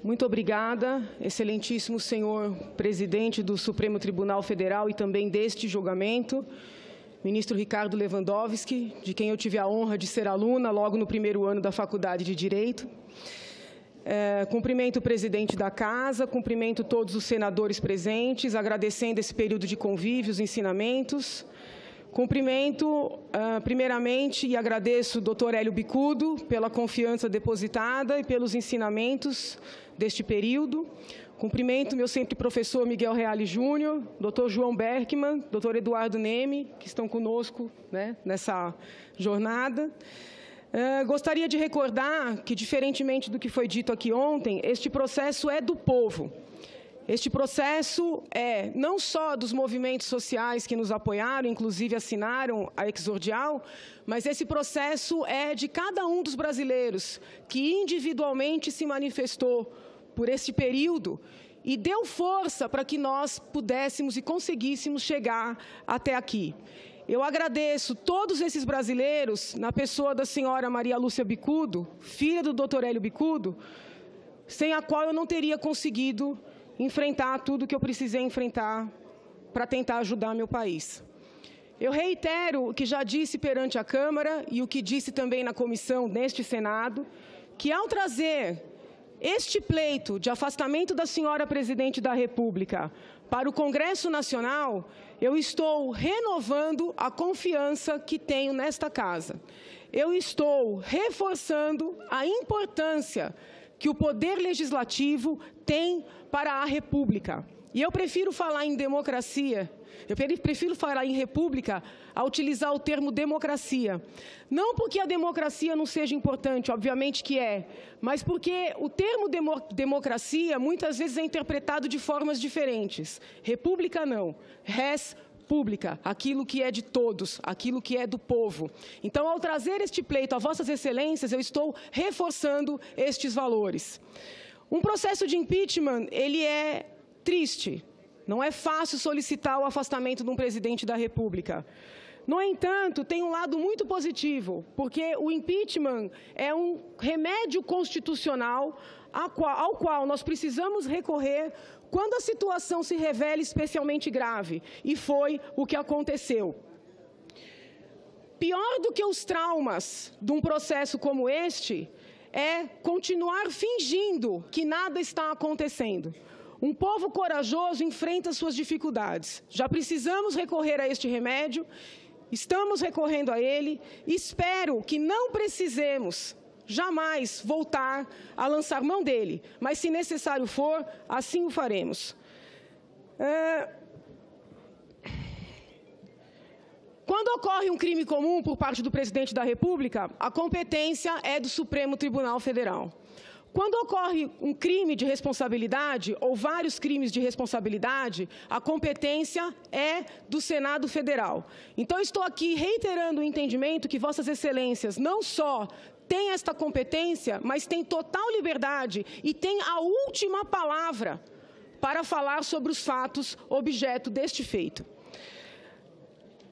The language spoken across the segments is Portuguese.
Muito obrigada, excelentíssimo senhor presidente do Supremo Tribunal Federal e também deste julgamento, ministro Ricardo Lewandowski, de quem eu tive a honra de ser aluna logo no primeiro ano da Faculdade de Direito. Cumprimento o presidente da Casa, cumprimento todos os senadores presentes, agradecendo esse período de convívio, os ensinamentos. Cumprimento, primeiramente, e agradeço o doutor Hélio Bicudo pela confiança depositada e pelos ensinamentos deste período. Cumprimento meu sempre professor Miguel Reale Júnior, doutor João Berkman, doutor Eduardo Neme, que estão conosco, né, nessa jornada. Gostaria de recordar que, diferentemente do que foi dito aqui ontem, este processo é do povo. Este processo é não só dos movimentos sociais que nos apoiaram, inclusive assinaram a exordial, mas esse processo é de cada um dos brasileiros que individualmente se manifestou por este período e deu força para que nós pudéssemos e conseguíssemos chegar até aqui. Eu agradeço todos esses brasileiros, na pessoa da senhora Maria Lúcia Bicudo, filha do doutor Hélio Bicudo, sem a qual eu não teria conseguido enfrentar tudo o que eu precisei enfrentar para tentar ajudar meu país. Eu reitero o que já disse perante a Câmara e o que disse também na comissão neste Senado, que ao trazer este pleito de afastamento da senhora presidente da República para o Congresso Nacional, eu estou renovando a confiança que tenho nesta Casa. Eu estou reforçando a importância que o Poder Legislativo tem para a República. E eu prefiro falar em democracia, eu prefiro falar em república a utilizar o termo democracia. Não porque a democracia não seja importante, obviamente que é, mas porque o termo democracia muitas vezes é interpretado de formas diferentes. República não, res pública, aquilo que é de todos, aquilo que é do povo. Então, ao trazer este pleito a vossas excelências, eu estou reforçando estes valores. Um processo de impeachment, ele é triste. Não é fácil solicitar o afastamento de um presidente da República. No entanto, tem um lado muito positivo, porque o impeachment é um remédio constitucional ao qual nós precisamos recorrer quando a situação se revela especialmente grave, e foi o que aconteceu. Pior do que os traumas de um processo como este é continuar fingindo que nada está acontecendo. Um povo corajoso enfrenta suas dificuldades. Já precisamos recorrer a este remédio, estamos recorrendo a ele. Espero que não precisemos jamais voltar a lançar mão dele, mas se necessário for, assim o faremos. Quando ocorre um crime comum por parte do presidente da República, a competência é do Supremo Tribunal Federal. Quando ocorre um crime de responsabilidade, ou vários crimes de responsabilidade, a competência é do Senado Federal. Então, estou aqui reiterando o entendimento que Vossas Excelências não só têm esta competência, mas têm total liberdade e têm a última palavra para falar sobre os fatos objeto deste feito.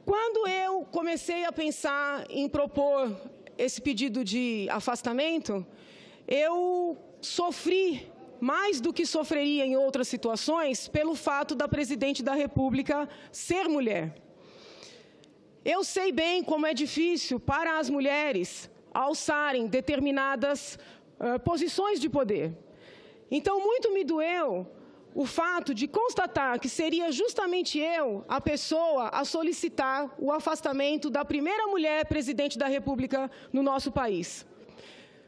Quando eu comecei a pensar em propor esse pedido de afastamento, eu sofri mais do que sofreria em outras situações pelo fato da presidente da República ser mulher. Eu sei bem como é difícil para as mulheres alçarem determinadas posições de poder. Então, muito me doeu o fato de constatar que seria justamente eu a pessoa a solicitar o afastamento da primeira mulher presidente da República no nosso país.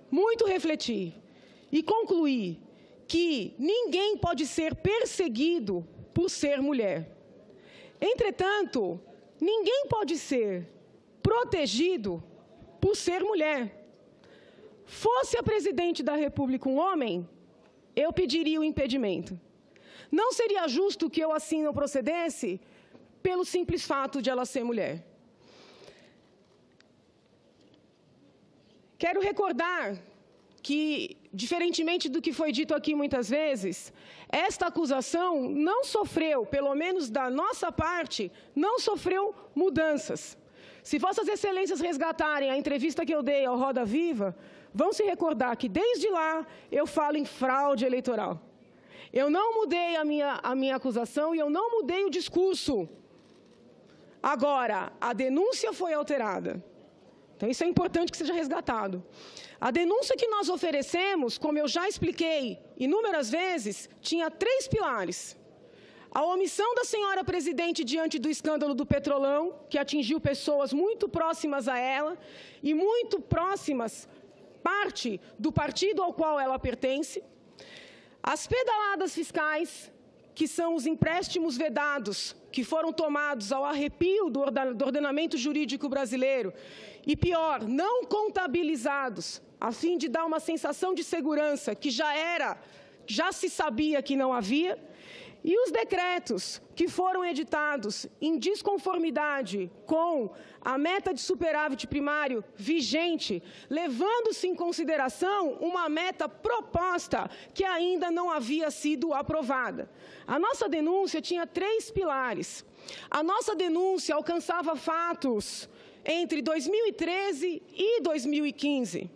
Muito refleti e concluí que ninguém pode ser perseguido por ser mulher. Entretanto, ninguém pode ser protegido por ser mulher. Fosse a presidente da República um homem, eu pediria o impedimento. Não seria justo que eu assim não procedesse pelo simples fato de ela ser mulher. Quero recordar que, diferentemente do que foi dito aqui muitas vezes, esta acusação não sofreu, pelo menos da nossa parte, não sofreu mudanças. Se Vossas Excelências resgatarem a entrevista que eu dei ao Roda Viva, vão se recordar que, desde lá, eu falo em fraude eleitoral. Eu não mudei a minha acusação e eu não mudei o discurso. Agora, a denúncia foi alterada. Então, isso é importante que seja resgatado. A denúncia que nós oferecemos, como eu já expliquei inúmeras vezes, tinha 3 pilares. A omissão da senhora presidente diante do escândalo do Petrolão, que atingiu pessoas muito próximas a ela e muito próximas parte do partido ao qual ela pertence. As pedaladas fiscais, que são os empréstimos vedados, que foram tomados ao arrepio do ordenamento jurídico brasileiro, e pior, não contabilizados, a fim de dar uma sensação de segurança que já se sabia que não havia, e os decretos que foram editados em desconformidade com a meta de superávit primário vigente, levando-se em consideração uma meta proposta que ainda não havia sido aprovada. A nossa denúncia tinha 3 pilares. A nossa denúncia alcançava fatos entre 2013 e 2015.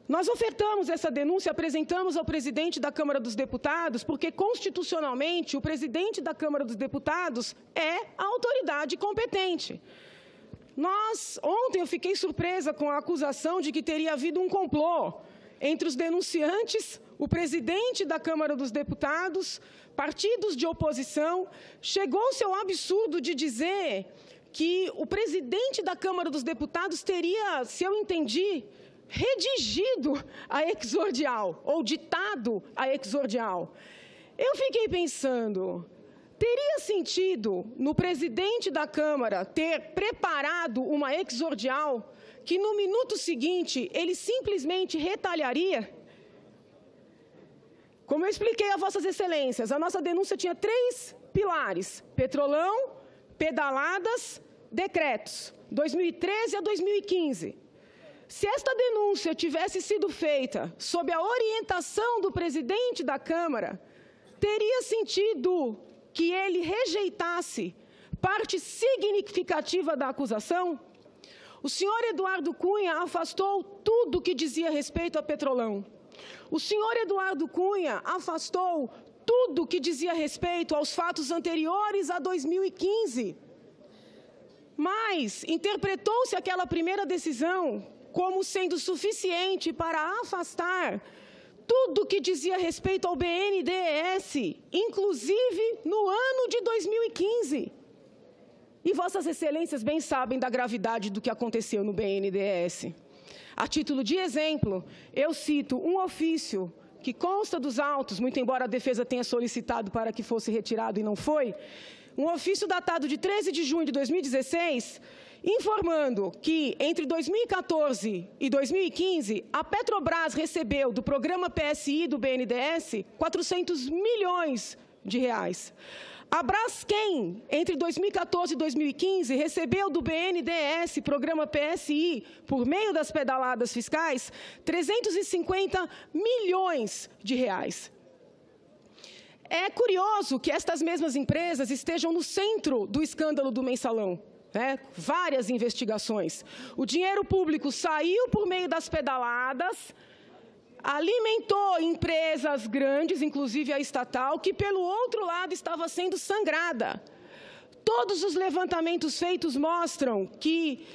Nós ofertamos essa denúncia, apresentamos ao presidente da Câmara dos Deputados, porque, constitucionalmente, o presidente da Câmara dos Deputados é a autoridade competente. Ontem eu fiquei surpresa com a acusação de que teria havido um complô entre os denunciantes, o presidente da Câmara dos Deputados, partidos de oposição. Chegou-se ao absurdo de dizer que o presidente da Câmara dos Deputados teria, se eu entendi, redigido a exordial, ou ditado a exordial. Eu fiquei pensando, teria sentido no presidente da Câmara ter preparado uma exordial que no minuto seguinte ele simplesmente retalharia? Como eu expliquei a vossas excelências, a nossa denúncia tinha 3 pilares: Petrolão, pedaladas, decretos, 2013 a 2015. Se esta denúncia tivesse sido feita sob a orientação do presidente da Câmara, teria sentido que ele rejeitasse parte significativa da acusação? O senhor Eduardo Cunha afastou tudo que dizia respeito a Petrolão. O senhor Eduardo Cunha afastou tudo que dizia respeito aos fatos anteriores a 2015. Mas interpretou-se aquela primeira decisão como sendo suficiente para afastar tudo que dizia respeito ao BNDES, inclusive no ano de 2015. E vossas excelências bem sabem da gravidade do que aconteceu no BNDES. A título de exemplo, eu cito um ofício que consta dos autos, muito embora a defesa tenha solicitado para que fosse retirado e não foi, um ofício datado de 13 de junho de 2016, informando que, entre 2014 e 2015, a Petrobras recebeu do programa PSI do BNDES 400 milhões de reais. A Braskem, entre 2014 e 2015, recebeu do BNDES, programa PSI, por meio das pedaladas fiscais, 350 milhões de reais. É curioso que estas mesmas empresas estejam no centro do escândalo do Mensalão. Várias investigações. O dinheiro público saiu por meio das pedaladas, alimentou empresas grandes, inclusive a estatal, que, pelo outro lado, estava sendo sangrada. Todos os levantamentos feitos mostram que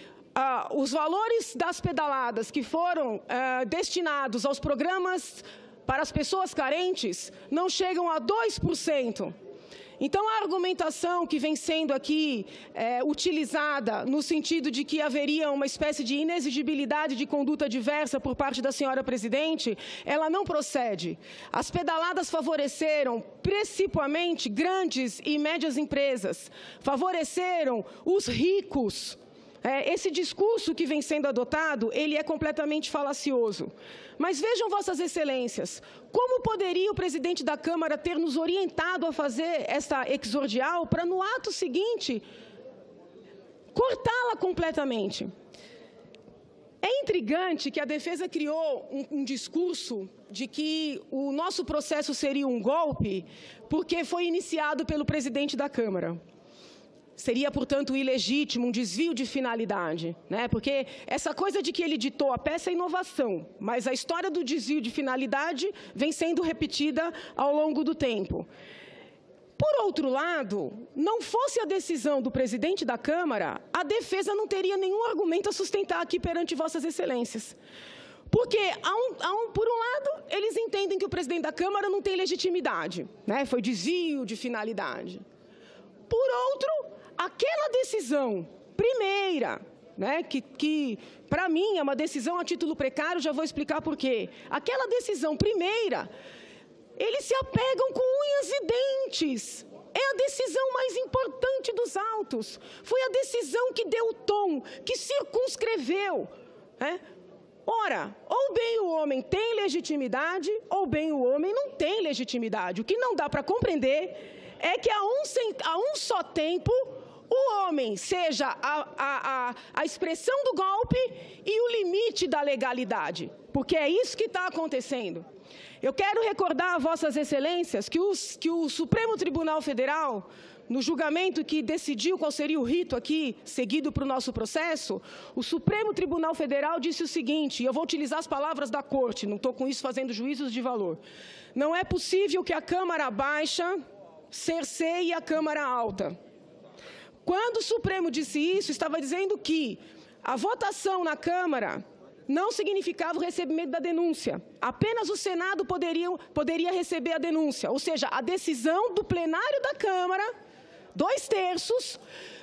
os valores das pedaladas que foram destinados aos programas para as pessoas carentes não chegam a 2%. Então, a argumentação que vem sendo aqui utilizada no sentido de que haveria uma espécie de inexigibilidade de conduta diversa por parte da senhora presidente, ela não procede. As pedaladas favoreceram principalmente grandes e médias empresas, favoreceram os ricos. Esse discurso que vem sendo adotado, ele é completamente falacioso. Mas vejam, vossas excelências, como poderia o presidente da Câmara ter nos orientado a fazer esta exordial para, no ato seguinte, cortá-la completamente? É intrigante que a defesa criou um discurso de que o nosso processo seria um golpe porque foi iniciado pelo presidente da Câmara. Seria, portanto, ilegítimo, um desvio de finalidade, né? Porque essa coisa de que ele ditou a peça é inovação, mas a história do desvio de finalidade vem sendo repetida ao longo do tempo. Por outro lado, não fosse a decisão do presidente da Câmara, a defesa não teria nenhum argumento a sustentar aqui perante Vossas Excelências. Porque, por um lado, eles entendem que o presidente da Câmara não tem legitimidade, né? Foi desvio de finalidade. Por outro, aquela decisão primeira, né, que para mim é uma decisão a título precário, já vou explicar por quê. Aquela decisão primeira, eles se apegam com unhas e dentes. É a decisão mais importante dos autos. Foi a decisão que deu o tom, que circunscreveu, né? Ora, ou bem o homem tem legitimidade, ou bem o homem não tem legitimidade. O que não dá para compreender é que a um só tempo o homem seja a expressão do golpe e o limite da legalidade, porque é isso que está acontecendo. Eu quero recordar a Vossas Excelências que o Supremo Tribunal Federal, no julgamento que decidiu qual seria o rito aqui, seguido para o nosso processo, o Supremo Tribunal Federal disse o seguinte, e eu vou utilizar as palavras da Corte, não estou com isso fazendo juízos de valor. Não é possível que a Câmara Baixa cerceie a Câmara Alta. Quando o Supremo disse isso, estava dizendo que a votação na Câmara não significava o recebimento da denúncia. Apenas o Senado poderia receber a denúncia, ou seja, a decisão do plenário da Câmara, 2/3,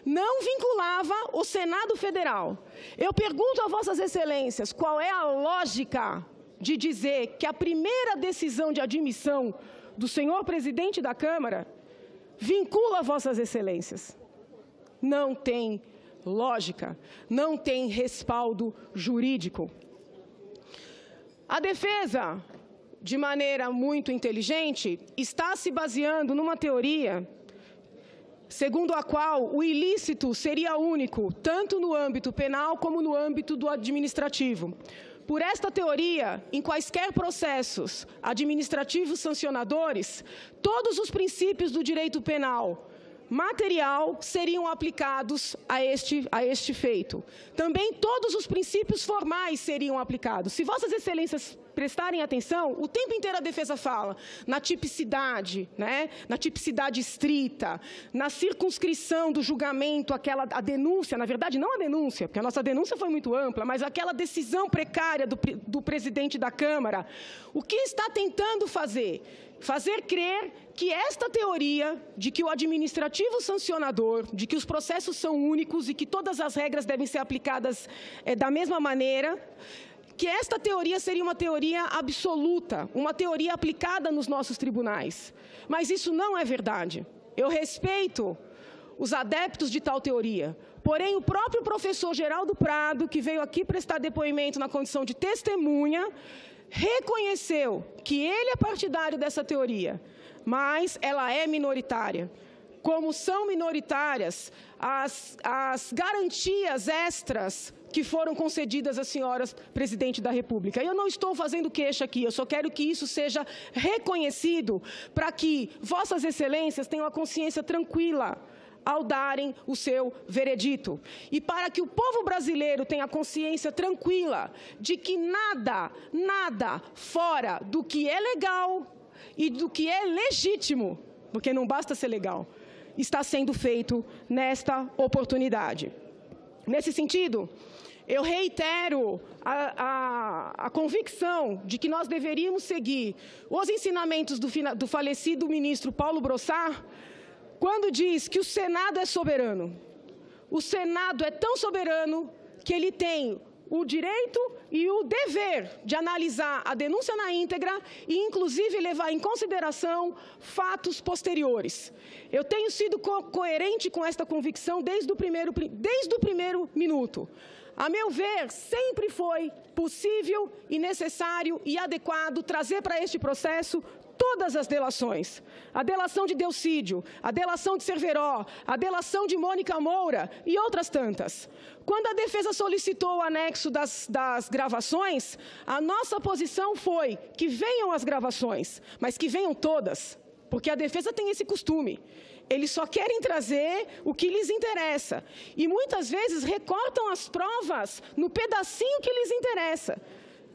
não vinculava o Senado Federal. Eu pergunto a Vossas Excelências, qual é a lógica de dizer que a primeira decisão de admissão do senhor presidente da Câmara vincula Vossas Excelências? Não tem lógica, não tem respaldo jurídico. A defesa, de maneira muito inteligente, está se baseando numa teoria segundo a qual o ilícito seria único, tanto no âmbito penal como no âmbito do administrativo. Por esta teoria, em quaisquer processos administrativos sancionadores, todos os princípios do direito penal material seriam aplicados a este feito. Também todos os princípios formais seriam aplicados. Se Vossas Excelências prestarem atenção, o tempo inteiro a defesa fala na tipicidade, né? Na tipicidade estrita, na circunscrição do julgamento, a denúncia, na verdade não a denúncia, porque a nossa denúncia foi muito ampla, mas aquela decisão precária do presidente da Câmara. O que está tentando fazer? Fazer crer que esta teoria de que o administrativo sancionador, de que os processos são únicos e que todas as regras devem ser aplicadas da mesma maneira, que esta teoria seria uma teoria absoluta, uma teoria aplicada nos nossos tribunais. Mas isso não é verdade. Eu respeito os adeptos de tal teoria. Porém, o próprio professor Geraldo Prado, que veio aqui prestar depoimento na condição de testemunha, reconheceu que ele é partidário dessa teoria, mas ela é minoritária. Como são minoritárias as garantias extras que foram concedidas às senhoras presidente da República. Eu não estou fazendo queixa aqui, eu só quero que isso seja reconhecido para que Vossas Excelências tenham a consciência tranquila ao darem o seu veredito. E para que o povo brasileiro tenha consciência tranquila de que nada fora do que é legal e do que é legítimo, porque não basta ser legal, está sendo feito nesta oportunidade. Nesse sentido, eu reitero a convicção de que nós deveríamos seguir os ensinamentos do falecido ministro Paulo Brossard, quando diz que o Senado é soberano. O Senado é tão soberano que ele tem o direito e o dever de analisar a denúncia na íntegra e, inclusive, levar em consideração fatos posteriores. Eu tenho sido coerente com esta convicção desde o primeiro minuto. A meu ver, sempre foi possível e necessário e adequado trazer para este processo todas as delações. A delação de Delcídio, a delação de Cerveró, a delação de Mônica Moura e outras tantas. Quando a defesa solicitou o anexo das gravações, a nossa posição foi que venham as gravações, mas que venham todas, porque a defesa tem esse costume. Eles só querem trazer o que lhes interessa. E muitas vezes recortam as provas no pedacinho que lhes interessa.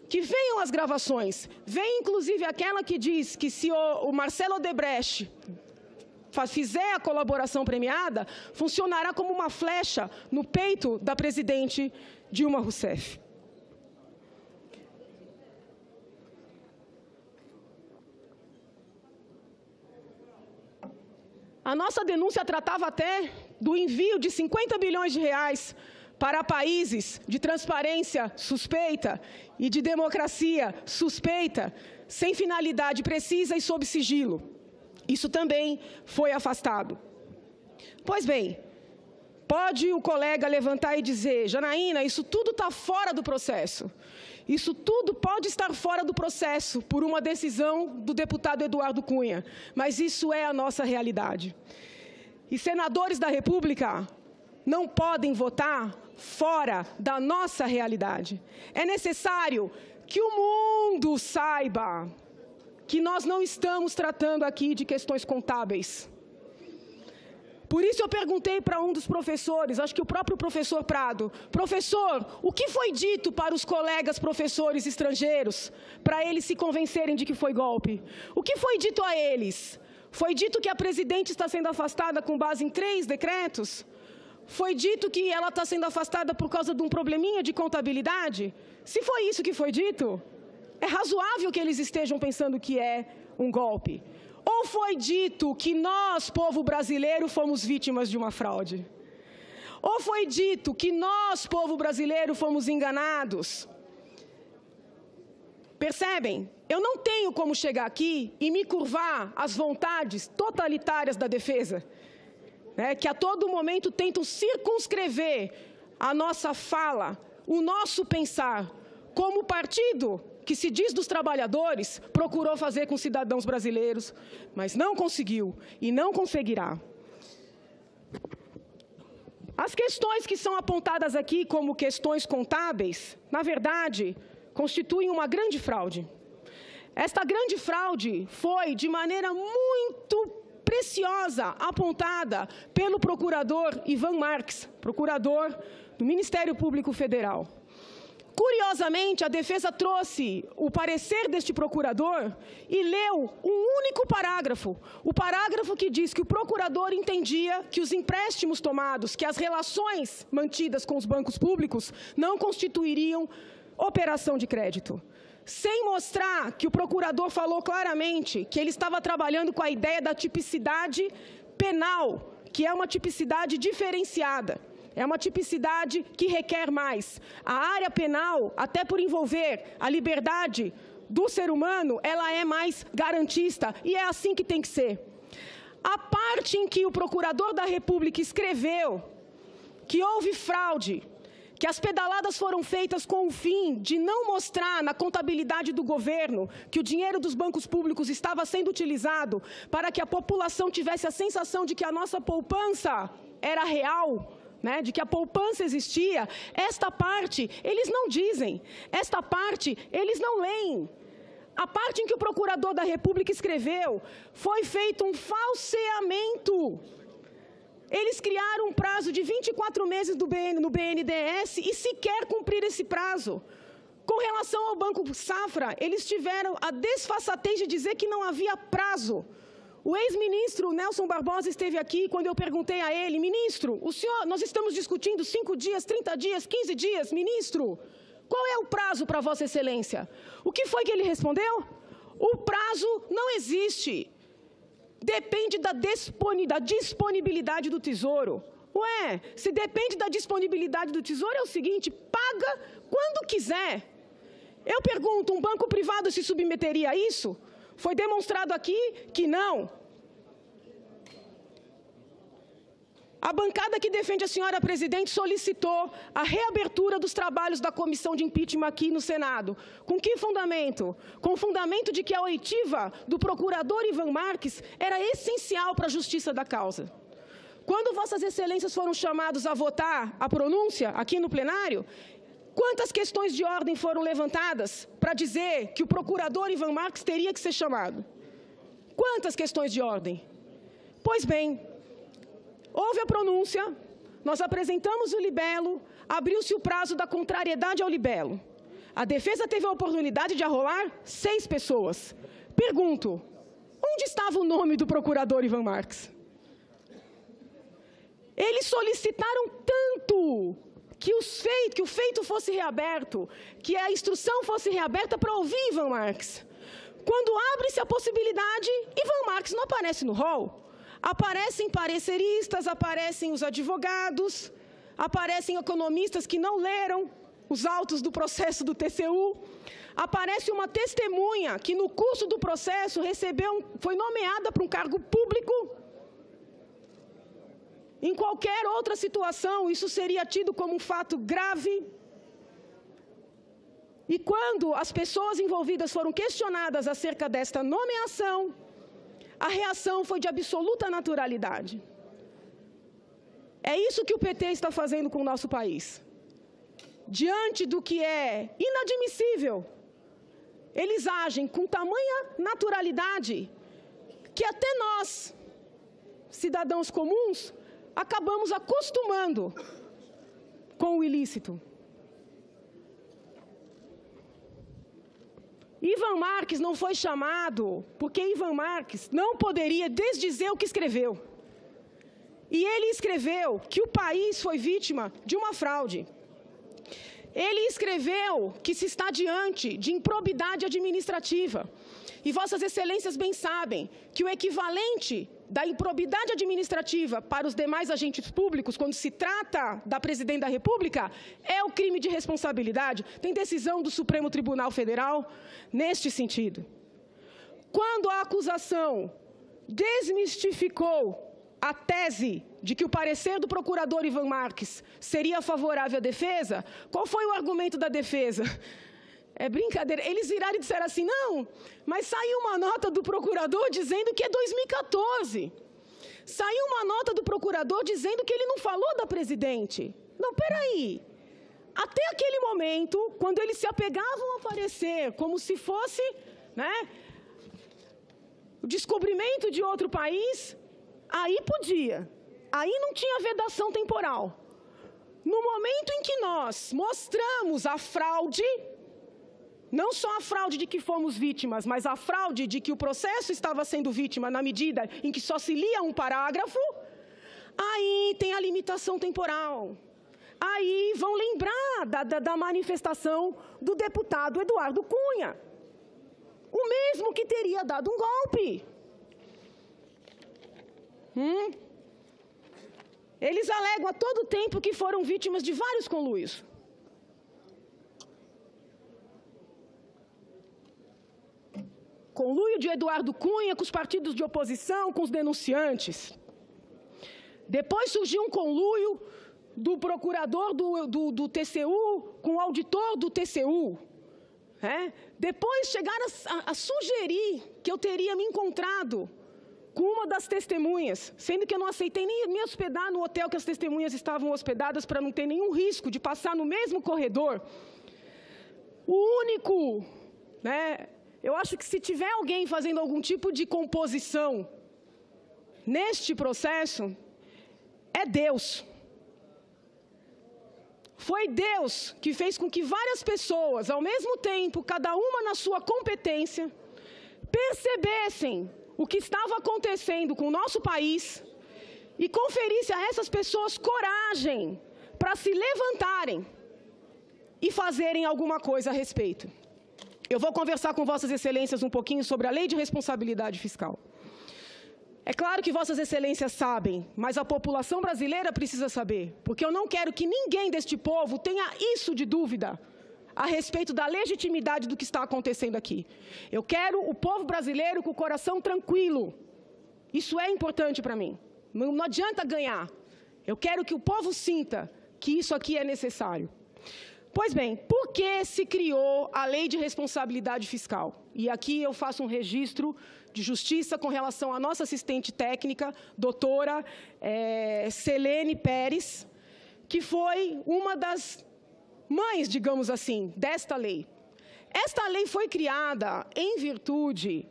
Que venham as gravações. Vem, inclusive, aquela que diz que se o Marcelo Odebrecht fizer a colaboração premiada, funcionará como uma flecha no peito da presidente Dilma Rousseff. A nossa denúncia tratava até do envio de 50 bilhões de reais para países de transparência suspeita e de democracia suspeita, sem finalidade precisa e sob sigilo. Isso também foi afastado. Pois bem, pode o colega levantar e dizer, Janaína, isso tudo está fora do processo. Isso tudo pode estar fora do processo por uma decisão do deputado Eduardo Cunha, mas isso é a nossa realidade. E senadores da República não podem votar fora da nossa realidade. É necessário que o mundo saiba que nós não estamos tratando aqui de questões contábeis. Por isso eu perguntei para um dos professores, acho que o próprio professor Prado, professor, o que foi dito para os colegas professores estrangeiros, para eles se convencerem de que foi golpe? O que foi dito a eles? Foi dito que a presidente está sendo afastada com base em 3 decretos? Foi dito que ela está sendo afastada por causa de um probleminha de contabilidade? Se foi isso que foi dito, é razoável que eles estejam pensando que é um golpe. Ou foi dito que nós, povo brasileiro, fomos vítimas de uma fraude? Ou foi dito que nós, povo brasileiro, fomos enganados? Percebem? Eu não tenho como chegar aqui e me curvar às vontades totalitárias da defesa, né, que a todo momento tentam circunscrever a nossa fala, o nosso pensar, como partido que se diz dos trabalhadores, procurou fazer com cidadãos brasileiros, mas não conseguiu e não conseguirá. As questões que são apontadas aqui como questões contábeis, na verdade, constituem uma grande fraude. Esta grande fraude foi, de maneira muito preciosa, apontada pelo procurador Ivan Marques, procurador do Ministério Público Federal. Curiosamente, a defesa trouxe o parecer deste procurador e leu um único parágrafo. O parágrafo que diz que o procurador entendia que os empréstimos tomados, que as relações mantidas com os bancos públicos não constituiriam operação de crédito. Sem mostrar que o procurador falou claramente que ele estava trabalhando com a ideia da tipicidade penal, que é uma tipicidade diferenciada. É uma tipicidade que requer mais. A área penal, até por envolver a liberdade do ser humano, ela é mais garantista e é assim que tem que ser. A parte em que o procurador da República escreveu que houve fraude, que as pedaladas foram feitas com o fim de não mostrar na contabilidade do governo que o dinheiro dos bancos públicos estava sendo utilizado para que a população tivesse a sensação de que a nossa poupança era real, né, de que a poupança existia, esta parte eles não dizem, esta parte eles não leem. A parte em que o procurador da República escreveu, foi feito um falseamento. Eles criaram um prazo de 24 meses no BNDES e sequer cumprir esse prazo. Com relação ao Banco Safra, eles tiveram a desfaçatez de dizer que não havia prazo. O ex-ministro Nelson Barbosa esteve aqui quando eu perguntei a ele, ministro, nós estamos discutindo 5 dias, 30 dias, 15 dias, ministro, qual é o prazo para Vossa Excelência? O que foi que ele respondeu? O prazo não existe, depende da disponibilidade do Tesouro. Ué, se depende da disponibilidade do Tesouro, é o seguinte, paga quando quiser. Eu pergunto, um banco privado se submeteria a isso? Foi demonstrado aqui que não. A bancada que defende a senhora presidente solicitou a reabertura dos trabalhos da comissão de impeachment aqui no Senado. Com que fundamento? Com o fundamento de que a oitiva do procurador Ivan Marques era essencial para a justiça da causa. Quando Vossas Excelências foram chamados a votar a pronúncia aqui no plenário, quantas questões de ordem foram levantadas para dizer que o procurador Ivan Marques teria que ser chamado? Quantas questões de ordem? Pois bem, Houve a pronúncia, nós apresentamos o libelo, abriu-se o prazo da contrariedade ao libelo. A defesa teve a oportunidade de arrolar 6 pessoas. Pergunto, onde estava o nome do procurador Ivan Marques? Eles solicitaram tanto que o feito fosse reaberto, que a instrução fosse reaberta para ouvir Ivan Marques. Quando abre-se a possibilidade, Ivan Marques não aparece no rol. Aparecem pareceristas, aparecem os advogados, aparecem economistas que não leram os autos do processo do TCU. Aparece uma testemunha que, no curso do processo, foi nomeada para um cargo público. Em qualquer outra situação, isso seria tido como um fato grave. E quando as pessoas envolvidas foram questionadas acerca desta nomeação, a reação foi de absoluta naturalidade. É isso que o PT está fazendo com o nosso país. Diante do que é inadmissível, eles agem com tamanha naturalidade que até nós, cidadãos comuns, acabamos acostumando com o ilícito. Ivan Marques não foi chamado porque Ivan Marques não poderia desdizer o que escreveu. E ele escreveu que o país foi vítima de uma fraude. Ele escreveu que se está diante de improbidade administrativa. E Vossas Excelências bem sabem que o equivalente da improbidade administrativa para os demais agentes públicos, quando se trata da Presidente da República, é o crime de responsabilidade. Tem decisão do Supremo Tribunal Federal neste sentido. Quando a acusação desmistificou a tese de que o parecer do procurador Ivan Marques seria favorável à defesa, qual foi o argumento da defesa? É brincadeira. Eles viraram e disseram assim, não, mas saiu uma nota do procurador dizendo que é 2014. Saiu uma nota do procurador dizendo que ele não falou da presidente. Não, peraí. Até aquele momento, quando eles se apegavam a parecer como se fosse, né, o descobrimento de outro país, aí podia. Aí não tinha vedação temporal. No momento em que nós mostramos a fraude, não só a fraude de que fomos vítimas, mas a fraude de que o processo estava sendo vítima na medida em que só se lia um parágrafo, aí tem a limitação temporal. Aí vão lembrar da manifestação do deputado Eduardo Cunha, o mesmo que teria dado um golpe. Eles alegam a todo tempo que foram vítimas de vários conluios. Conluio de Eduardo Cunha com os partidos de oposição, com os denunciantes. Depois surgiu um conluio do procurador do TCU com o auditor do TCU. Depois chegaram a sugerir que eu teria me encontrado com uma das testemunhas, sendo que eu não aceitei nem me hospedar no hotel que as testemunhas estavam hospedadas para não ter nenhum risco de passar no mesmo corredor. O único, eu acho que se tiver alguém fazendo algum tipo de composição neste processo, é Deus. Foi Deus que fez com que várias pessoas, ao mesmo tempo, cada uma na sua competência, percebessem o que estava acontecendo com o nosso país e conferisse a essas pessoas coragem para se levantarem e fazerem alguma coisa a respeito. Eu vou conversar com Vossas Excelências um pouquinho sobre a Lei de Responsabilidade Fiscal. É claro que Vossas Excelências sabem, mas a população brasileira precisa saber, porque eu não quero que ninguém deste povo tenha isso de dúvida a respeito da legitimidade do que está acontecendo aqui. Eu quero o povo brasileiro com o coração tranquilo. Isso é importante para mim. Não adianta ganhar. Eu quero que o povo sinta que isso aqui é necessário. Pois bem, por que se criou a Lei de Responsabilidade Fiscal? E aqui eu faço um registro de justiça com relação à nossa assistente técnica, doutora Selene Pérez, que foi uma das mães, digamos assim, desta lei. Esta lei foi criada em virtude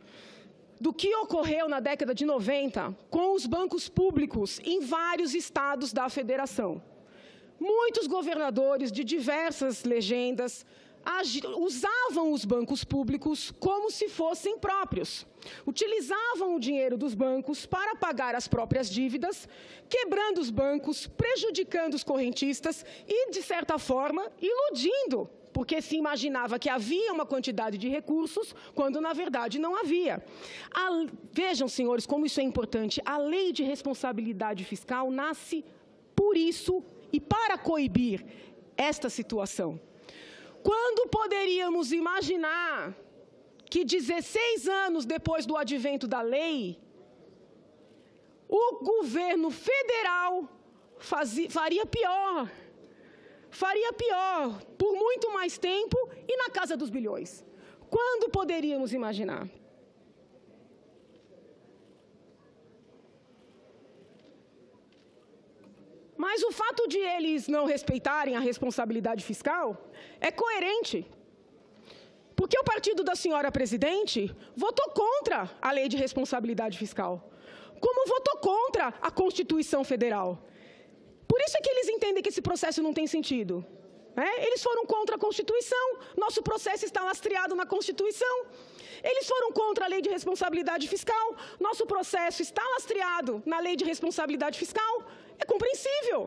do que ocorreu na década de 90 com os bancos públicos em vários estados da federação. Muitos governadores de diversas legendas usavam os bancos públicos como se fossem próprios. Utilizavam o dinheiro dos bancos para pagar as próprias dívidas, quebrando os bancos, prejudicando os correntistas e, de certa forma, iludindo, porque se imaginava que havia uma quantidade de recursos, quando, na verdade, não havia. Vejam, senhores, como isso é importante. A lei de responsabilidade fiscal nasce por isso e para coibir esta situação. Quando poderíamos imaginar que 16 anos depois do advento da lei, o governo federal faria pior, por muito mais tempo e na casa dos bilhões. Quando poderíamos imaginar? Mas o fato de eles não respeitarem a responsabilidade fiscal é coerente, porque o partido da senhora presidente votou contra a lei de responsabilidade fiscal, como votou contra a Constituição Federal. Por isso é que eles entendem que esse processo não tem sentido. Eles foram contra a Constituição, nosso processo está lastreado na Constituição. Eles foram contra a lei de responsabilidade fiscal, nosso processo está lastreado na lei de responsabilidade fiscal. É compreensível,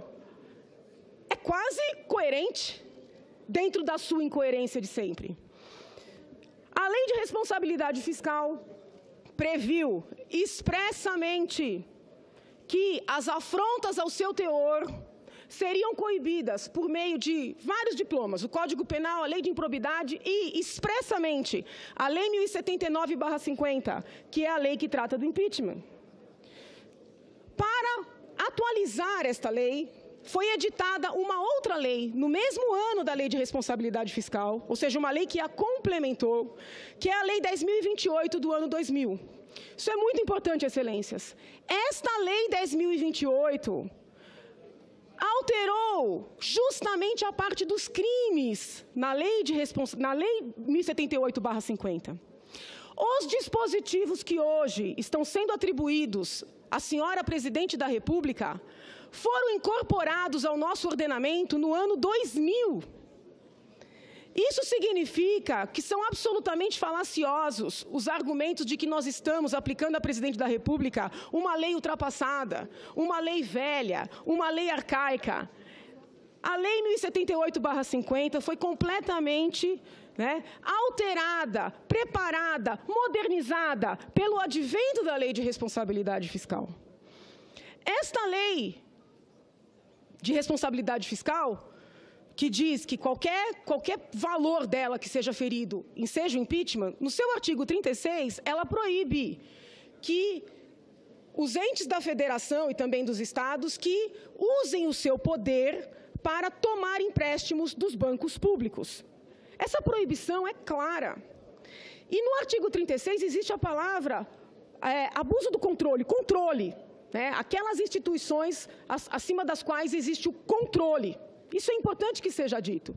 é quase coerente, dentro da sua incoerência de sempre. A lei de responsabilidade fiscal previu expressamente que as afrontas ao seu teor seriam coibidas por meio de vários diplomas, o Código Penal, a Lei de Improbidade e, expressamente, a Lei 1079/50, que é a lei que trata do impeachment. Para atualizar esta lei, foi editada uma outra lei, no mesmo ano da Lei de Responsabilidade Fiscal, ou seja, uma lei que a complementou, que é a Lei 10.028 do ano 2000. Isso é muito importante, excelências. Esta Lei 10.028 alterou justamente a parte dos crimes na Lei 1078/50. Os dispositivos que hoje estão sendo atribuídos à senhora Presidente da República foram incorporados ao nosso ordenamento no ano 2000. Isso significa que são absolutamente falaciosos os argumentos de que nós estamos aplicando à Presidente da República uma lei ultrapassada, uma lei velha, uma lei arcaica. A Lei 1078/50 foi completamente alterada, preparada, modernizada pelo advento da Lei de Responsabilidade Fiscal. Esta lei de responsabilidade fiscal, que diz que qualquer valor dela que seja ferido enseja o impeachment, no seu artigo 36, ela proíbe que os entes da federação e também dos estados que usem o seu poder para tomar empréstimos dos bancos públicos. Essa proibição é clara. E no artigo 36 existe a palavra abuso do controle, aquelas instituições acima das quais existe o controle. Isso é importante que seja dito.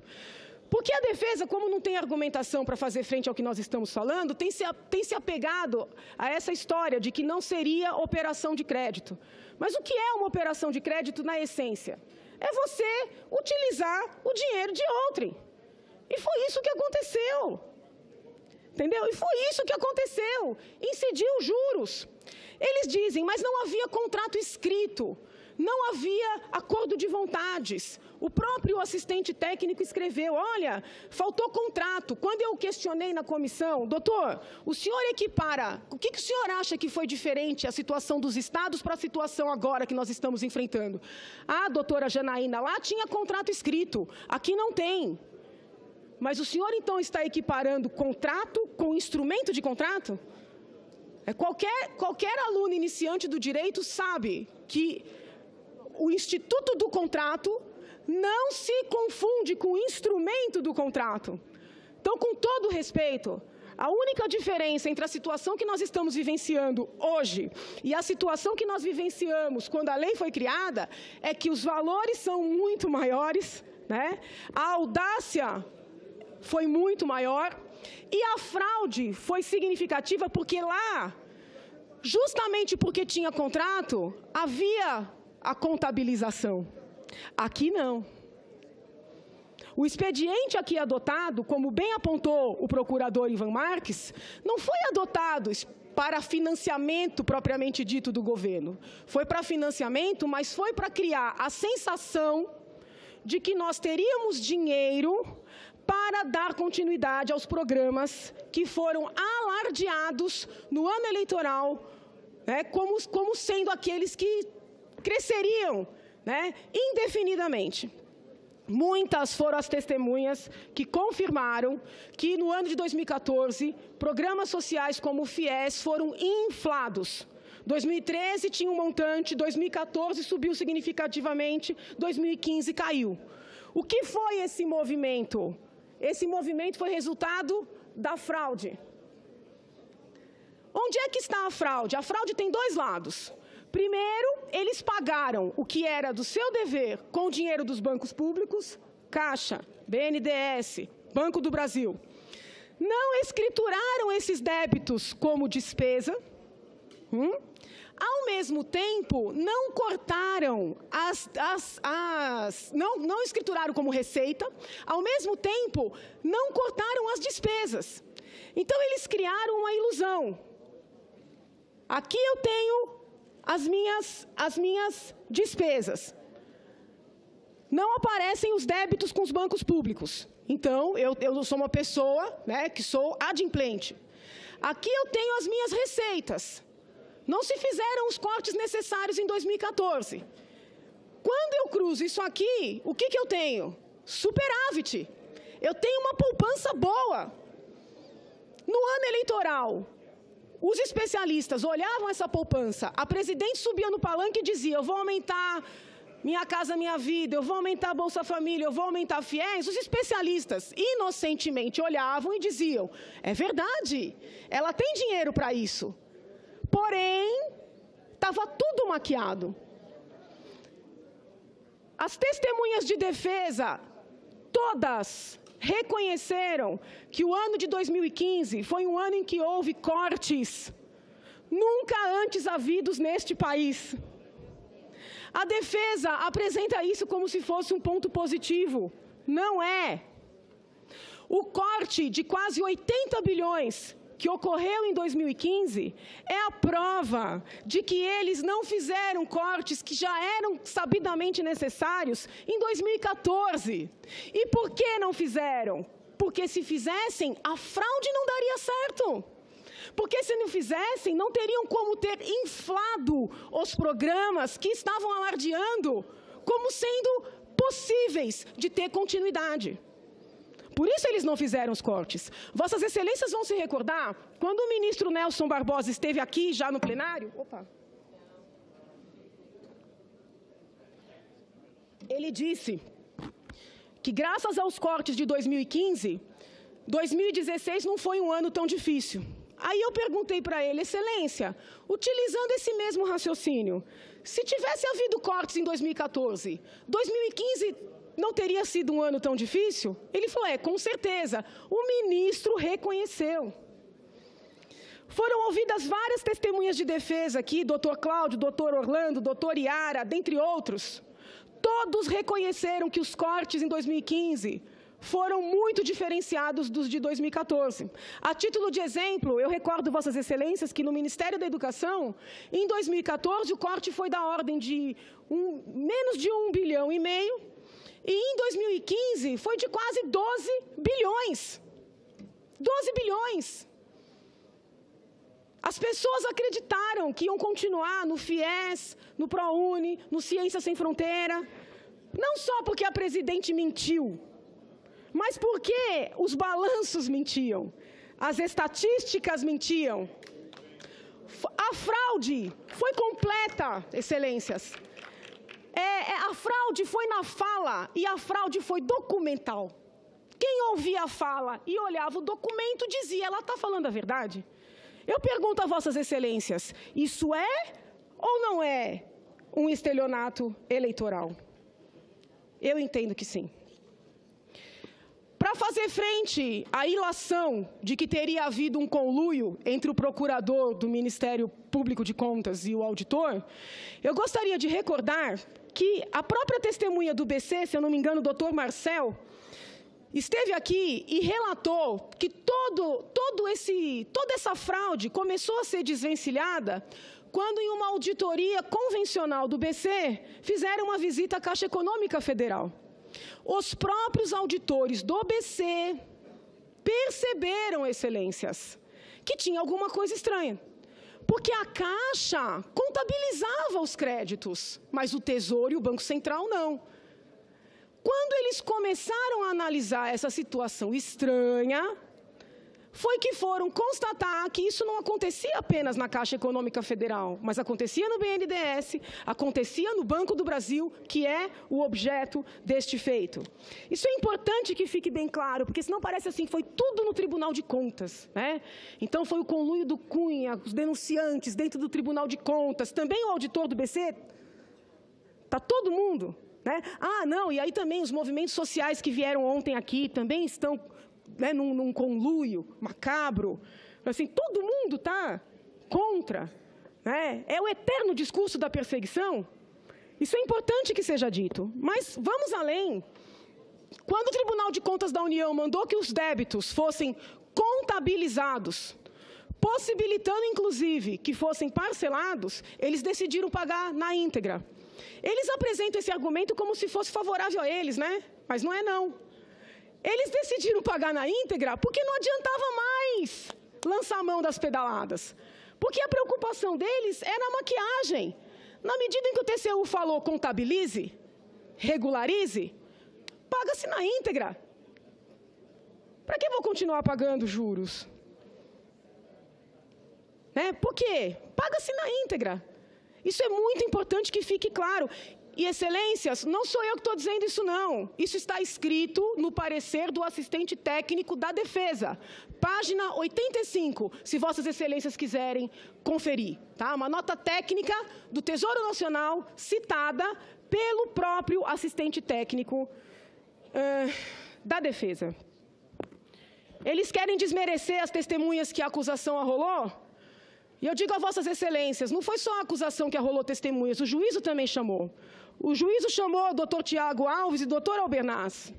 Porque a defesa, como não tem argumentação para fazer frente ao que nós estamos falando, tem se apegado a essa história de que não seria operação de crédito. Mas o que é uma operação de crédito na essência? É você utilizar o dinheiro de outrem. E foi isso que aconteceu. Entendeu? E foi isso que aconteceu. Incidiu juros. Eles dizem, mas não havia contrato escrito. Não havia acordo de vontades. O próprio assistente técnico escreveu, olha, faltou contrato. Quando eu questionei na comissão, doutor, o senhor equipara, o que o senhor acha que foi diferente a situação dos estados para a situação agora que nós estamos enfrentando? Ah, doutora Janaína, lá tinha contrato escrito, aqui não tem. Mas o senhor então está equiparando contrato com instrumento de contrato? Qualquer aluno iniciante do direito sabe que o instituto do contrato não se confunde com o instrumento do contrato. Então, com todo respeito, a única diferença entre a situação que nós estamos vivenciando hoje e a situação que nós vivenciamos quando a lei foi criada é que os valores são muito maiores, a audácia foi muito maior e a fraude foi significativa porque lá Justamente porque tinha contrato, havia a contabilização. Aqui não. O expediente aqui adotado, como bem apontou o procurador Ivan Marques, não foi adotado para financiamento propriamente dito do governo. Foi para financiamento, mas foi para criar a sensação de que nós teríamos dinheiro para dar continuidade aos programas que foram alardeados no ano eleitoral, né, como sendo aqueles que cresceriam, né, indefinidamente. Muitas foram as testemunhas que confirmaram que, no ano de 2014, programas sociais como o FIES foram inflados. 2013 tinha um montante, 2014 subiu significativamente, 2015 caiu. O que foi esse movimento? Esse movimento foi resultado da fraude. Onde é que está a fraude? A fraude tem dois lados. Primeiro, eles pagaram o que era do seu dever com o dinheiro dos bancos públicos, Caixa, BNDES, Banco do Brasil. Não escrituraram esses débitos como despesa. Ao mesmo tempo, não cortaram não escrituraram como receita, ao mesmo tempo, não cortaram as despesas. Então, eles criaram uma ilusão. Aqui eu tenho as minhas despesas. Não aparecem os débitos com os bancos públicos. Então, eu sou uma pessoa, né, que sou adimplente. Aqui eu tenho as minhas receitas. Não se fizeram os cortes necessários em 2014. Quando eu cruzo isso aqui, o que eu tenho? Superávit. Eu tenho uma poupança boa. No ano eleitoral, os especialistas olhavam essa poupança, a presidente subia no palanque e dizia: eu vou aumentar Minha Casa Minha Vida, eu vou aumentar a Bolsa Família, eu vou aumentar a FIES. Os especialistas inocentemente olhavam e diziam: é verdade, ela tem dinheiro para isso. Porém, estava tudo maquiado. As testemunhas de defesa, todas reconheceram que o ano de 2015 foi um ano em que houve cortes nunca antes havidos neste país. A defesa apresenta isso como se fosse um ponto positivo. Não é. O corte de quase 80 bilhões que ocorreu em 2015 é a prova de que eles não fizeram cortes que já eram sabidamente necessários em 2014. E por que não fizeram? Porque se fizessem, a fraude não daria certo. Porque se não fizessem, não teriam como ter inflado os programas que estavam alardeando como sendo possíveis de ter continuidade. Por isso eles não fizeram os cortes. Vossas Excelências vão se recordar, quando o ministro Nelson Barbosa esteve aqui já no plenário, ele disse que graças aos cortes de 2015, 2016 não foi um ano tão difícil. Aí eu perguntei para ele: Excelência, utilizando esse mesmo raciocínio, se tivesse havido cortes em 2014, 2015 não teria sido um ano tão difícil? Ele falou: com certeza. O ministro reconheceu. Foram ouvidas várias testemunhas de defesa aqui, doutor Cláudio, doutor Orlando, doutor Iara, dentre outros. Todos reconheceram que os cortes em 2015 foram muito diferenciados dos de 2014. A título de exemplo, eu recordo Vossas Excelências que no Ministério da Educação, em 2014, o corte foi da ordem de menos de 1,5 bilhão, e em 2015 foi de quase 12 bilhões. 12 bilhões. As pessoas acreditaram que iam continuar no FIES, no ProUni, no Ciência Sem Fronteira, não só porque a presidente mentiu, mas porque os balanços mentiam, as estatísticas mentiam. A fraude foi completa, Excelências. A fraude foi na fala e a fraude foi documental. Quem ouvia a fala e olhava o documento dizia: ela está falando a verdade? Eu pergunto a Vossas Excelências, isso é ou não é um estelionato eleitoral? Eu entendo que sim. Para fazer frente à ilação de que teria havido um conluio entre o procurador do Ministério Público de Contas e o auditor, eu gostaria de recordar que a própria testemunha do BC, se eu não me engano, o doutor Marcel, esteve aqui e relatou que toda essa fraude começou a ser desvencilhada quando, em uma auditoria convencional do BC, fizeram uma visita à Caixa Econômica Federal. Os próprios auditores do BC perceberam, excelências, que tinha alguma coisa estranha. Porque a Caixa contabilizava os créditos, mas o Tesouro e o Banco Central não. Quando eles começaram a analisar essa situação estranha, foi que foram constatar que isso não acontecia apenas na Caixa Econômica Federal, mas acontecia no BNDES, acontecia no Banco do Brasil, que é o objeto deste feito. Isso é importante que fique bem claro, porque senão parece assim, foi tudo no Tribunal de Contas, né? Então foi o conluio do Cunha, os denunciantes dentro do Tribunal de Contas, também o auditor do BC, está todo mundo, né? Ah, não, e aí também os movimentos sociais que vieram ontem aqui também estão, né, num conluio macabro, assim, todo mundo está contra, né? É o eterno discurso da perseguição. Isso é importante que seja dito, mas vamos além. Quando o Tribunal de Contas da União mandou que os débitos fossem contabilizados, possibilitando, inclusive, que fossem parcelados, eles decidiram pagar na íntegra. Eles apresentam esse argumento como se fosse favorável a eles, né? Mas não é, não. Eles decidiram pagar na íntegra porque não adiantava mais lançar a mão das pedaladas. Porque a preocupação deles era a maquiagem. Na medida em que o TCU falou contabilize, regularize, paga-se na íntegra. Para que vou continuar pagando juros? Né? Por quê? Paga-se na íntegra. Isso é muito importante que fique claro. E, excelências, não sou eu que estou dizendo isso, não. Isso está escrito no parecer do assistente técnico da Defesa, página 85, se vossas excelências quiserem conferir. Tá? Uma nota técnica do Tesouro Nacional citada pelo próprio assistente técnico da Defesa. Eles querem desmerecer as testemunhas que a acusação arrolou? E eu digo a vossas excelências, não foi só a acusação que arrolou testemunhas, o juízo também chamou. O juízo chamou o doutor Tiago Alves e o doutor Albernaz.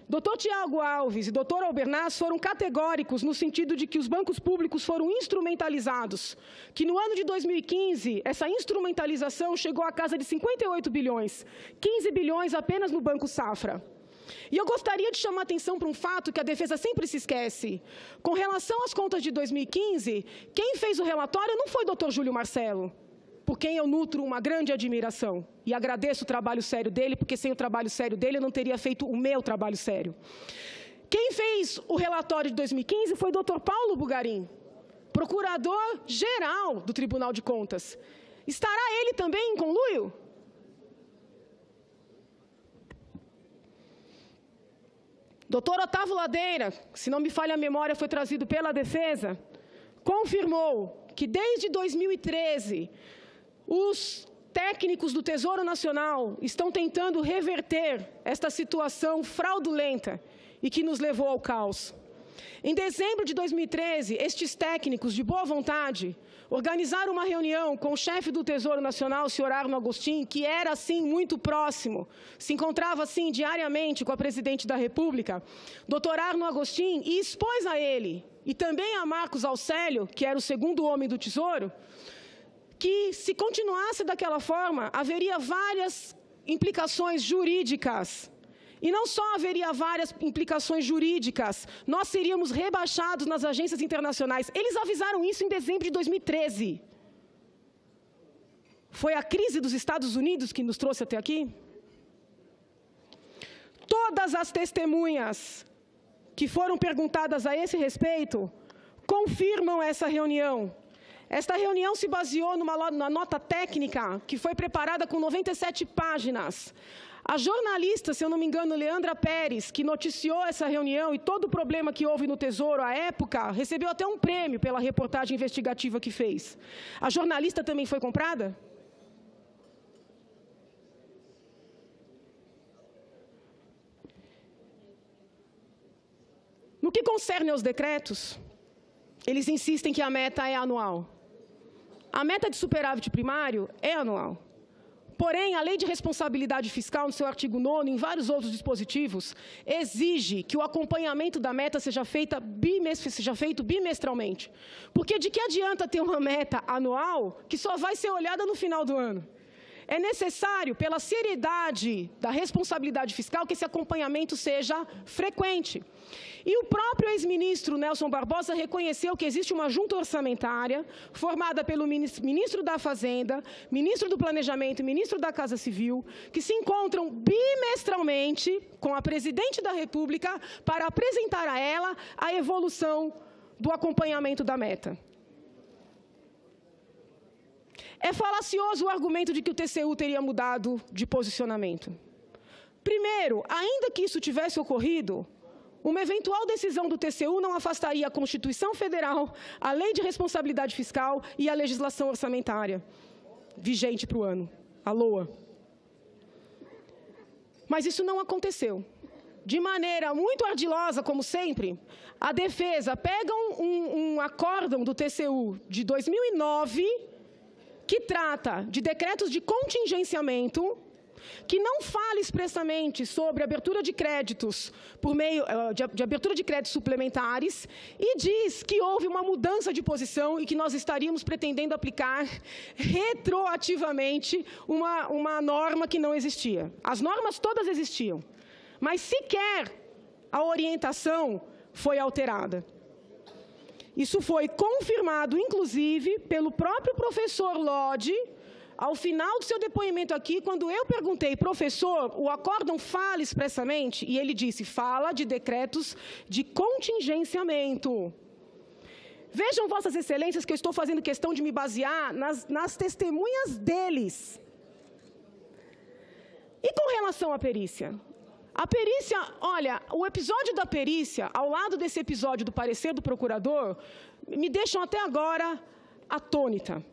Doutor Tiago Alves e doutor Albernaz foram categóricos no sentido de que os bancos públicos foram instrumentalizados, que no ano de 2015, essa instrumentalização chegou à casa de 58 bilhões, 15 bilhões apenas no Banco Safra. E eu gostaria de chamar a atenção para um fato que a Defesa sempre se esquece. Com relação às contas de 2015, quem fez o relatório não foi o doutor Júlio Marcelo, por quem eu nutro uma grande admiração. E agradeço o trabalho sério dele, porque sem o trabalho sério dele eu não teria feito o meu trabalho sério. Quem fez o relatório de 2015 foi o doutor Paulo Bugarim, procurador-geral do Tribunal de Contas. Estará ele também em conluio? Doutor Otávio Ladeira, se não me falha a memória, foi trazido pela Defesa, confirmou que desde 2013 os técnicos do Tesouro Nacional estão tentando reverter esta situação fraudulenta e que nos levou ao caos. Em dezembro de 2013, estes técnicos de boa vontade organizaram uma reunião com o chefe do Tesouro Nacional, o senhor Arno Agostin, que era, assim, muito próximo, se encontrava, assim, diariamente com a presidente da República, doutor Arno Agostin, e expôs a ele, e também a Marcos Alcélio, que era o segundo homem do Tesouro, que, se continuasse daquela forma, haveria várias implicações jurídicas. E não só haveria várias implicações jurídicas, nós seríamos rebaixados nas agências internacionais. Eles avisaram isso em dezembro de 2013. Foi a crise dos Estados Unidos que nos trouxe até aqui? Todas as testemunhas que foram perguntadas a esse respeito confirmam essa reunião. Esta reunião se baseou numa nota técnica que foi preparada com 97 páginas. A jornalista, se eu não me engano, Leandra Pérez, que noticiou essa reunião e todo o problema que houve no Tesouro à época, recebeu até um prêmio pela reportagem investigativa que fez. A jornalista também foi comprada? No que concerne aos decretos, eles insistem que a meta é anual. A meta de superávit primário é anual. Porém, a Lei de Responsabilidade Fiscal, no seu artigo 9º, em vários outros dispositivos, exige que o acompanhamento da meta seja feito bimestralmente. Porque de que adianta ter uma meta anual que só vai ser olhada no final do ano? É necessário, pela seriedade da responsabilidade fiscal, que esse acompanhamento seja frequente. E o próprio ex-ministro Nelson Barbosa reconheceu que existe uma junta orçamentária formada pelo ministro da Fazenda, ministro do Planejamento e ministro da Casa Civil, que se encontram bimestralmente com a presidente da República para apresentar a ela a evolução do acompanhamento da meta. É falacioso o argumento de que o TCU teria mudado de posicionamento. Primeiro, ainda que isso tivesse ocorrido, uma eventual decisão do TCU não afastaria a Constituição Federal, a Lei de Responsabilidade Fiscal e a legislação orçamentária vigente para o ano, a LOA. Mas isso não aconteceu. De maneira muito ardilosa, como sempre, a defesa pega um acórdão do TCU de 2009, que trata de decretos de contingenciamento, que não fala expressamente sobre abertura de créditos por meio de abertura de créditos suplementares e diz que houve uma mudança de posição e que nós estaríamos pretendendo aplicar retroativamente uma norma que não existia. As normas todas existiam, mas sequer a orientação foi alterada. Isso foi confirmado, inclusive, pelo próprio professor Lodge, ao final do seu depoimento aqui, quando eu perguntei, professor, o acórdão fala expressamente? E ele disse, fala de decretos de contingenciamento. Vejam, Vossas Excelências, que eu estou fazendo questão de me basear nas testemunhas deles. E com relação à perícia? A perícia, olha, o episódio da perícia, ao lado desse episódio do parecer do procurador, me deixam até agora atônita.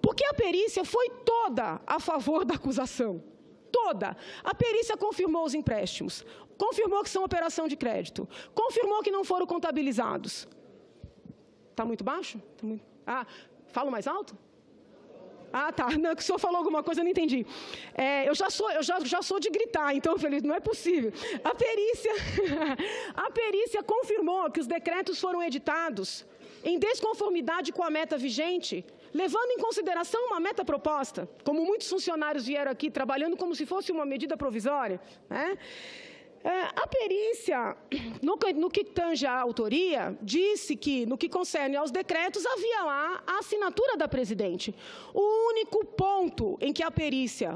Porque a perícia foi toda a favor da acusação. Toda. A perícia confirmou os empréstimos, confirmou que são operação de crédito, confirmou que não foram contabilizados. Está muito baixo? Tá muito... Ah, falo mais alto? Ah, tá. Não, que o senhor falou alguma coisa, eu não entendi. Eu já sou de gritar, então eu falei, não é possível. A perícia confirmou que os decretos foram editados em desconformidade com a meta vigente, levando em consideração uma meta proposta, como muitos funcionários vieram aqui trabalhando como se fosse uma medida provisória, né? A perícia, no que tange à autoria, disse que, no que concerne aos decretos, havia lá a assinatura da presidente. O único ponto em que a perícia,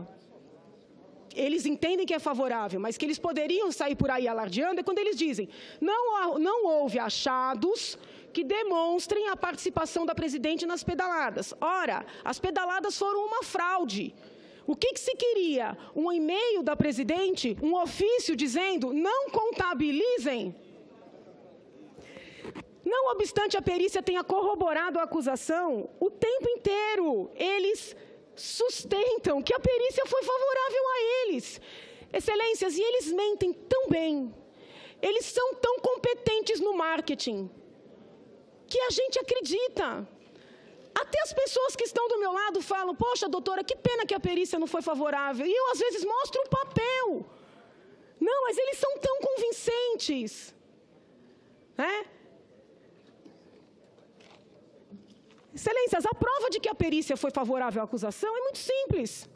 eles entendem que é favorável, mas que eles poderiam sair por aí alardeando, é quando eles dizem, não houve achados que demonstrem a participação da presidente nas pedaladas. Ora, as pedaladas foram uma fraude. O que se queria? Um e-mail da presidente, um ofício dizendo, não contabilizem. Não obstante a perícia tenha corroborado a acusação, o tempo inteiro eles sustentam que a perícia foi favorável a eles. Excelências, e eles mentem tão bem, eles são tão competentes no marketing, que a gente acredita. Até as pessoas que estão do meu lado falam, poxa, doutora, que pena que a perícia não foi favorável. E eu, às vezes, mostro um papel. Não, mas eles são tão convincentes. Né? Excelências, a prova de que a perícia foi favorável à acusação é muito simples.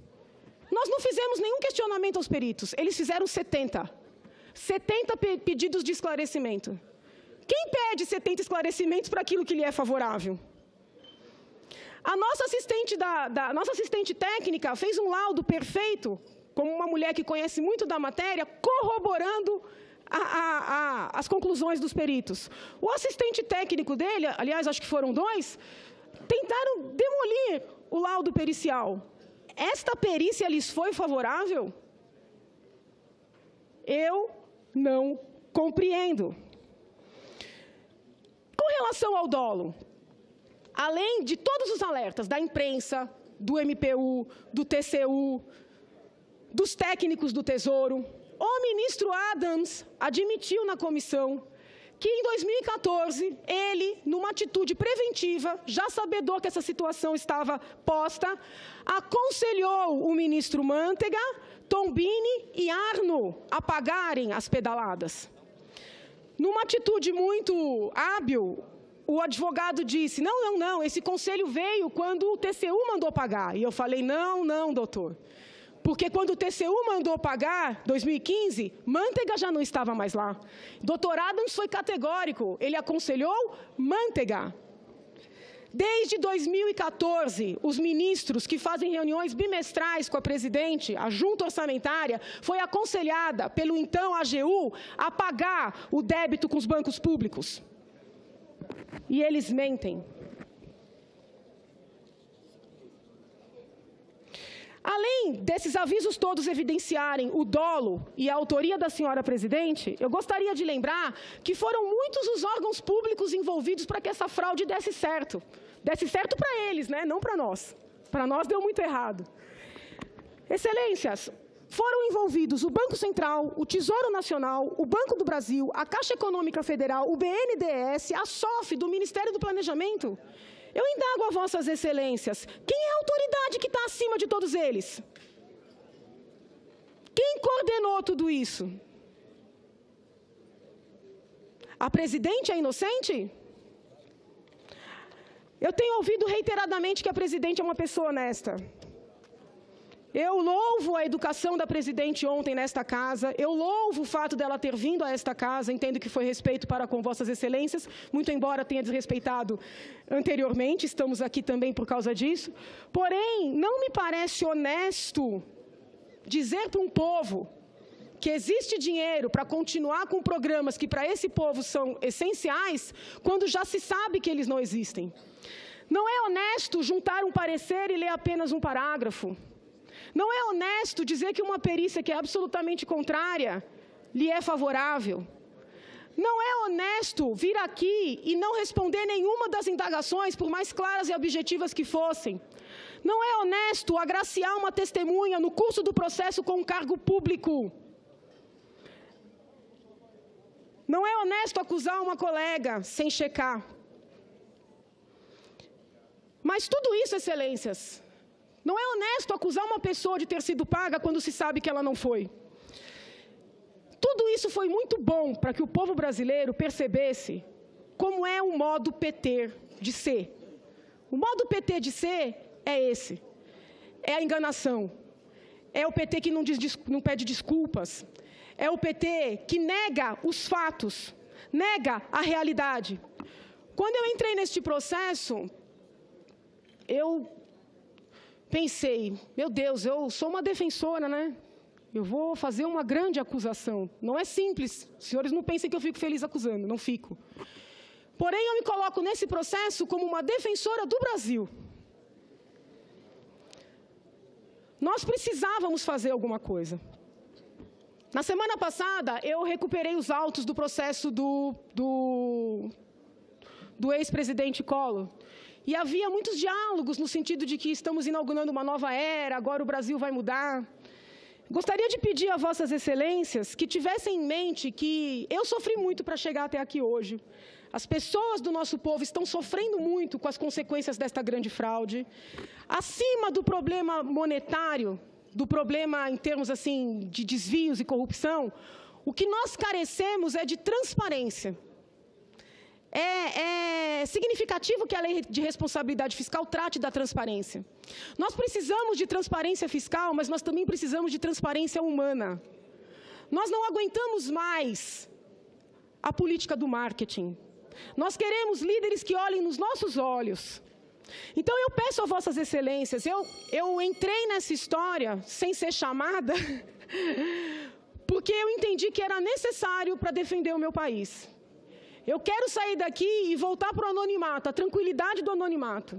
Nós não fizemos nenhum questionamento aos peritos. Eles fizeram 70. 70 pedidos de esclarecimento. Quem pede 70 esclarecimentos para aquilo que lhe é favorável? A nossa assistente técnica fez um laudo perfeito, como uma mulher que conhece muito da matéria, corroborando as conclusões dos peritos. O assistente técnico dele, aliás, acho que foram 2, tentaram demolir o laudo pericial. Esta perícia lhes foi favorável? Eu não compreendo. Com relação ao dolo, além de todos os alertas da imprensa, do MPU, do TCU, dos técnicos do Tesouro, o ministro Adams admitiu na comissão que em 2014, ele, numa atitude preventiva, já sabedor que essa situação estava posta, aconselhou o ministro Mantega, Tombini e Arno a pagarem as pedaladas. Numa atitude muito hábil, o advogado disse, não, esse conselho veio quando o TCU mandou pagar. E eu falei, não, doutor. Porque quando o TCU mandou pagar, 2015, Mantega já não estava mais lá. Dr. Adams foi categórico, ele aconselhou Mantega. Desde 2014, os ministros que fazem reuniões bimestrais com a presidente, a junta orçamentária, foi aconselhada pelo então AGU a pagar o débito com os bancos públicos. E eles mentem. Além desses avisos todos evidenciarem o dolo e a autoria da senhora presidente, eu gostaria de lembrar que foram muitos os órgãos públicos envolvidos para que essa fraude desse certo. Desse certo para eles, né? Não para nós. Para nós deu muito errado. Excelências, foram envolvidos o Banco Central, o Tesouro Nacional, o Banco do Brasil, a Caixa Econômica Federal, o BNDES, a SOF do Ministério do Planejamento. Eu indago a vossas excelências, quem é a autoridade que está acima de todos eles? Quem coordenou tudo isso? A presidente é inocente? Eu tenho ouvido reiteradamente que a presidente é uma pessoa honesta. Eu louvo a educação da presidente ontem nesta casa, eu louvo o fato dela ter vindo a esta casa, entendo que foi respeito para com vossas excelências, muito embora tenha desrespeitado anteriormente, estamos aqui também por causa disso. Porém, não me parece honesto dizer para um povo que existe dinheiro para continuar com programas que para esse povo são essenciais, quando já se sabe que eles não existem. Não é honesto juntar um parecer e ler apenas um parágrafo. Não é honesto dizer que uma perícia que é absolutamente contrária lhe é favorável. Não é honesto vir aqui e não responder nenhuma das indagações, por mais claras e objetivas que fossem. Não é honesto agraciar uma testemunha no curso do processo com um cargo público. Não é honesto acusar uma colega sem checar. Mas tudo isso, excelências, não é honesto acusar uma pessoa de ter sido paga quando se sabe que ela não foi. Tudo isso foi muito bom para que o povo brasileiro percebesse como é o modo PT de ser. O modo PT de ser é esse. É a enganação. É o PT que não pede desculpas. É o PT que nega os fatos, nega a realidade. Quando eu entrei neste processo, eu pensei, meu Deus, eu sou uma defensora, né? Eu vou fazer uma grande acusação. Não é simples. Os senhores não pensem que eu fico feliz acusando, não fico. Porém, eu me coloco nesse processo como uma defensora do Brasil. Nós precisávamos fazer alguma coisa. Na semana passada, eu recuperei os autos do processo do ex-presidente Collor. E havia muitos diálogos no sentido de que estamos inaugurando uma nova era, agora o Brasil vai mudar. Gostaria de pedir a vossas excelências que tivessem em mente que eu sofri muito para chegar até aqui hoje. As pessoas do nosso povo estão sofrendo muito com as consequências desta grande fraude. Acima do problema monetário, do problema em termos assim de desvios e corrupção, o que nós carecemos é de transparência. É significativo que a lei de responsabilidade fiscal trate da transparência. Nós precisamos de transparência fiscal, mas nós também precisamos de transparência humana. Nós não aguentamos mais a política do marketing. Nós queremos líderes que olhem nos nossos olhos. Então, eu peço a vossas excelências, eu entrei nessa história sem ser chamada, porque eu entendi que era necessário para defender o meu país. Eu quero sair daqui e voltar para o anonimato, a tranquilidade do anonimato.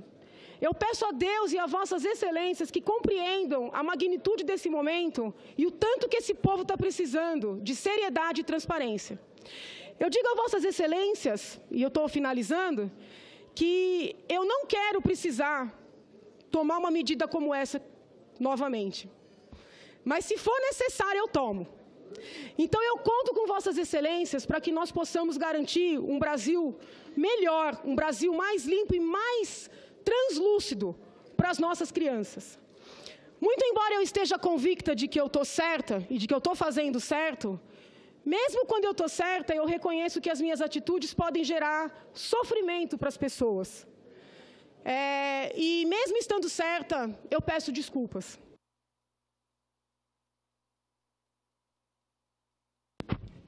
Eu peço a Deus e a vossas excelências que compreendam a magnitude desse momento e o tanto que esse povo está precisando de seriedade e transparência. Eu digo a vossas excelências, e eu estou finalizando, que eu não quero precisar tomar uma medida como essa novamente. Mas se for necessário, eu tomo. Então, eu conto com Vossas Excelências para que nós possamos garantir um Brasil melhor, um Brasil mais limpo e mais translúcido para as nossas crianças. Muito embora eu esteja convicta de que eu estou certa e de que eu estou fazendo certo, mesmo quando eu estou certa, eu reconheço que as minhas atitudes podem gerar sofrimento para as pessoas. E mesmo estando certa, eu peço desculpas.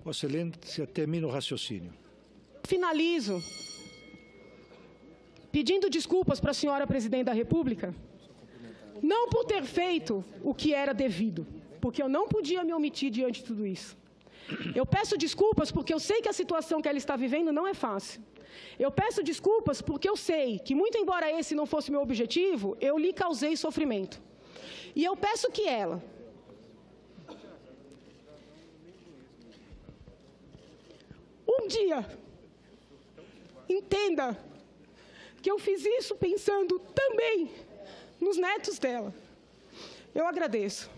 Vossa Excelência, termina o raciocínio. Finalizo pedindo desculpas para a senhora Presidente da República, não por ter feito o que era devido, porque eu não podia me omitir diante de tudo isso. Eu peço desculpas porque eu sei que a situação que ela está vivendo não é fácil. Eu peço desculpas porque eu sei que, muito embora esse não fosse meu objetivo, eu lhe causei sofrimento. E eu peço que ela um dia entenda que eu fiz isso pensando também nos netos dela. Eu agradeço.